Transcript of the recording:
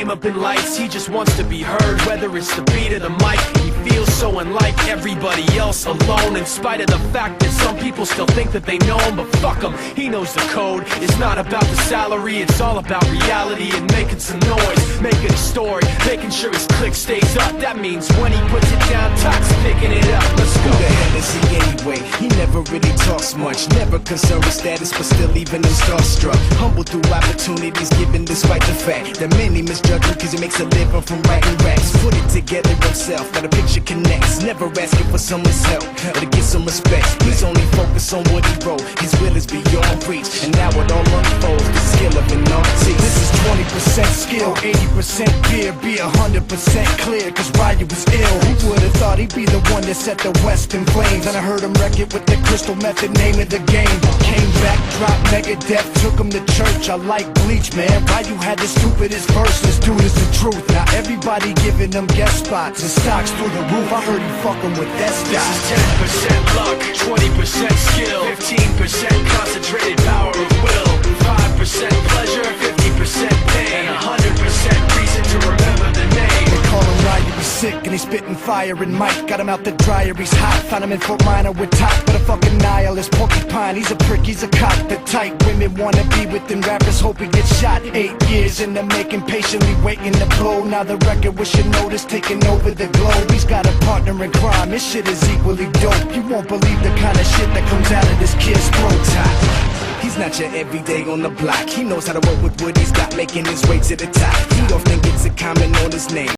came up in lights, he just wants to be heard. Whether it's the beat or the mic, he feels so unlike everybody else, alone. In spite of the fact that some people still think that they know him, but fuck him, he knows the code. It's not about the salary, it's all about reality and making some noise, making a story, making sure his click stays up. That means when he puts it down, Tox picking it up. Let's go. Who the hell is he anyway? He never really talks much, never concerned with status, but still even him starstruck. Humble through opportunities given despite the fact that many misjudge him cause he makes a living from writing raps. Put it together himself, got a picture connects, never asking for someone's help or to get some respect. He's only focused on what he wrote, his will is beyond reach, and now it all unfolds, the skill of an artist. This is 20% skill, 80% fear, be 100% clear, cause Ryu was ill. Who would've thought he'd be the one that set the West in flames? And I heard him wreck it with the Crystal Method, name of the game. Came back, dropped Megadeth, took him to church. I like Bleach, man. Ryu had the stupidest verse, this dude is the truth. Now everybody giving them guest spots and stocks through the roof. I heard he fucking with that This stock. is 10% luck, 20% skill, 15% concentrated power of will, 5% pleasure, 50% pain, and 100% reason to remember the name. They call him Ryu, he's sick and he's spitting fire and Mike got him out the dryer, he's hot. Found him in Fort Minor with top, but a fucking nihilist porcupine. He's a prick, he's a cop. The type women wanna be with him, rappers hope he gets shot. 8 years in the making, patiently waiting to blow. Now the record with your notice taking over the globe. He's got a partner in crime, his shit is equally dope. You won't believe the kind of shit that comes out of this kid's throat. He's not your everyday on the block. He knows how to work with what he's got, making his way to the top. He don't think it's a comment on his name.